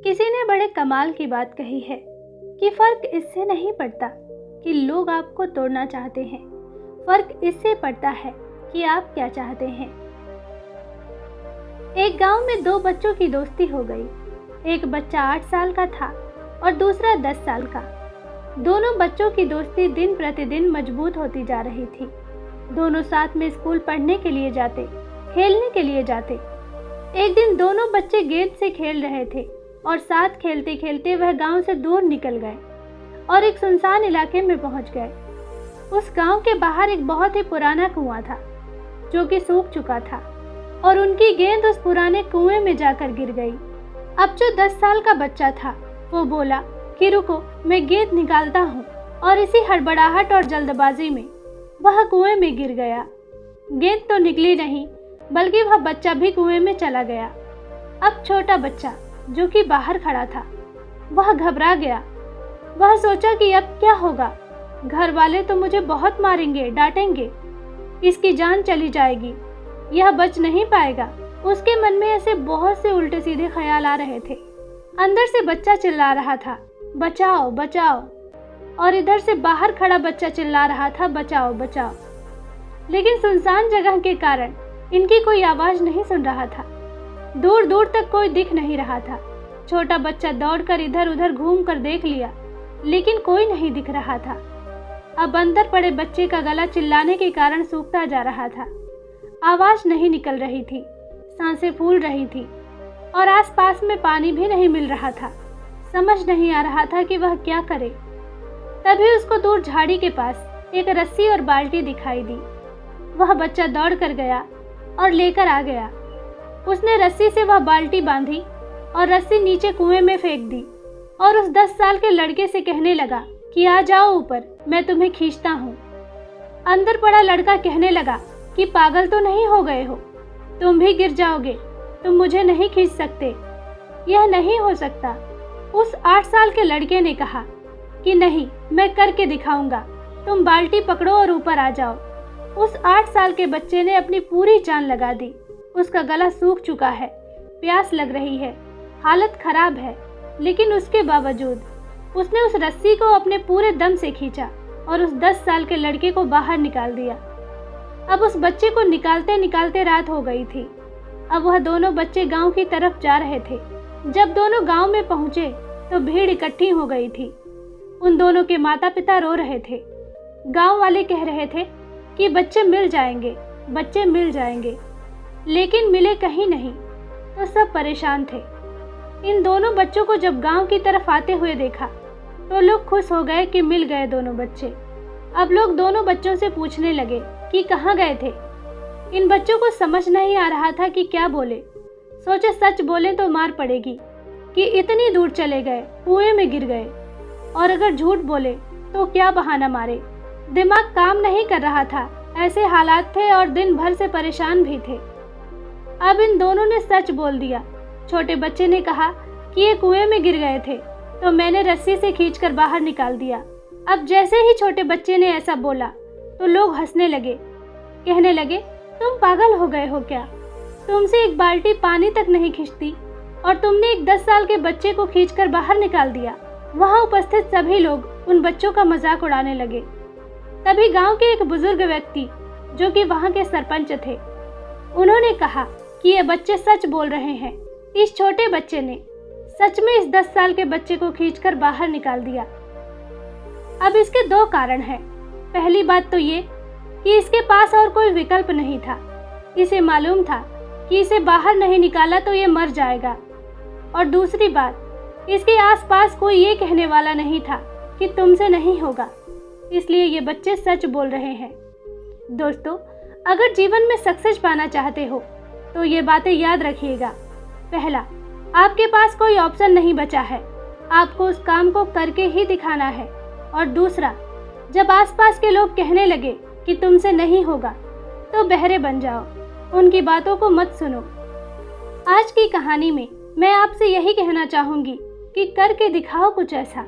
किसी ने बड़े कमाल की बात कही है कि फर्क इससे नहीं पड़ता कि लोग आपको तोड़ना चाहते हैं, फर्क इससे पड़ता है कि आप क्या चाहते हैं। एक गांव में दो बच्चों की दोस्ती हो गई। एक बच्चा 8 साल का था और दूसरा 10 साल का। दोनों बच्चों की दोस्ती दिन प्रतिदिन मजबूत होती जा रही थी। दोनों साथ में स्कूल पढ़ने के लिए जाते, खेलने के लिए जाते। एक दिन दोनों बच्चे गेंद से खेल रहे थे और साथ खेलते खेलते वह गांव से दूर निकल गए और एक सुनसान इलाके में पहुंच गए। उस गांव के बाहर एक बहुत ही पुराना कुआं था जो कि सूख चुका था और उनकी गेंद उस पुराने कुएं में जाकर गिर गई। अब जो 10 साल का बच्चा था वो बोला कि रुको, मैं गेंद निकालता हूँ, और इसी हड़बड़ाहट और जल्दबाजी में वह कुएं में गिर गया। गेंद तो निकली नहीं बल्कि वह बच्चा भी कुएं में चला गया। अब छोटा बच्चा जो कि बाहर खड़ा था वह घबरा गया। वह सोचा कि अब क्या होगा, घर वाले तो मुझे बहुत मारेंगे, डांटेंगे, इसकी जान चली जाएगी, यह बच नहीं पाएगा। उसके मन में ऐसे बहुत से उल्टे सीधे ख्याल आ रहे थे। अंदर से बच्चा चिल्ला रहा था, बचाओ बचाओ, और इधर से बाहर खड़ा बच्चा चिल्ला रहा था, बचाओ बचाओ। लेकिन सुनसान जगह के कारण इनकी कोई आवाज नहीं सुन रहा था। दूर दूर तक कोई दिख नहीं रहा था। छोटा बच्चा दौड़कर इधर उधर घूम कर देख लिया लेकिन कोई नहीं दिख रहा था। अब अंदर पड़े बच्चे का गला चिल्लाने के कारण सूखता जा रहा था। आवाज नहीं निकल रही थी, सांसें फूल रही थी और आसपास में पानी भी नहीं मिल रहा था। समझ नहीं आ रहा था कि वह क्या करे। तभी उसको दूर झाड़ी के पास एक रस्सी और बाल्टी दिखाई दी। वह बच्चा दौड़ कर गया और लेकर आ गया। उसने रस्सी से वह बाल्टी बांधी और रस्सी नीचे कुएं में फेंक दी और उस 10 साल के लड़के से कहने लगा कि आ जाओ ऊपर, मैं तुम्हें खींचता हूँ। अंदर पड़ा लड़का कहने लगा कि पागल तो नहीं हो गए हो, तुम भी गिर जाओगे, तुम मुझे नहीं खींच सकते, यह नहीं हो सकता। उस 8 साल के लड़के ने कहा कि नहीं, मैं करके दिखाऊंगा, तुम बाल्टी पकड़ो और ऊपर आ जाओ। उस 8 साल के बच्चे ने अपनी पूरी जान लगा दी। उसका गला सूख चुका है, प्यास लग रही है, हालत खराब है, लेकिन उसके बावजूद उसने उस रस्सी को अपने पूरे दम से खींचा और उस 10 साल के लड़के को बाहर निकाल दिया। अब उस बच्चे को निकालते निकालते रात हो गई थी। अब वह दोनों बच्चे गांव की तरफ जा रहे थे। जब दोनों गांव में पहुंचे तो भीड़ इकट्ठी हो गई थी। उन दोनों के माता पिता रो रहे थे। गांव वाले कह रहे थे कि बच्चे मिल जाएंगे, बच्चे मिल जाएंगे, लेकिन मिले कहीं नहीं। तो सब परेशान थे। इन दोनों बच्चों को जब गांव की तरफ आते हुए देखा तो लोग खुश हो गए कि मिल गए दोनों बच्चे। अब लोग दोनों बच्चों से पूछने लगे कि कहाँ गए थे। इन बच्चों को समझ नहीं आ रहा था कि क्या बोले। सोचे सच बोले तो मार पड़ेगी कि इतनी दूर चले गए, कुएं में गिर गए, और अगर झूठ बोले तो क्या बहाना मारे। दिमाग काम नहीं कर रहा था, ऐसे हालात थे और दिन भर से परेशान भी थे। अब इन दोनों ने सच बोल दिया। छोटे बच्चे ने कहा कि ये कुएं में गिर गए थे तो मैंने रस्सी से खींचकर बाहर निकाल दिया। अब जैसे ही छोटे बच्चे ने ऐसा बोला तो लोग हंसने लगे, कहने लगे तुम पागल हो गए हो क्या, तुमसे एक बाल्टी पानी तक नहीं खींचती और तुमने एक 10 साल के बच्चे को खींचकर बाहर निकाल दिया। वहां उपस्थित सभी लोग उन बच्चों का मजाक उड़ाने लगे। तभी गांव के एक बुजुर्ग व्यक्ति जो कि वहां के सरपंच थे, उन्होंने कहा कि ये बच्चे सच बोल रहे हैं। इस छोटे बच्चे ने सच में इस 10 साल के बच्चे को खींचकर बाहर निकाल दिया। अब इसके 2 कारण हैं। पहली बात तो ये कि इसके पास और कोई विकल्प नहीं था। इसे मालूम था कि इसे बाहर नहीं निकाला तो ये मर जाएगा। और दूसरी बात, इसके आसपास कोई ये कहने वाला नहीं था कि तुमसे नहीं होगा, इसलिए ये बच्चे सच बोल रहे हैं। दोस्तों, अगर जीवन में सक्सेस पाना चाहते हो तो ये बातें याद रखिएगा। पहला, आपके पास कोई ऑप्शन नहीं बचा है, आपको उस काम को करके ही दिखाना है। और दूसरा, जब आसपास के लोग कहने लगे कि तुमसे नहीं होगा तो बहरे बन जाओ, उनकी बातों को मत सुनो। आज की कहानी में मैं आपसे यही कहना चाहूंगी कि करके दिखाओ कुछ ऐसा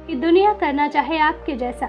कि दुनिया करना चाहे आपके जैसा।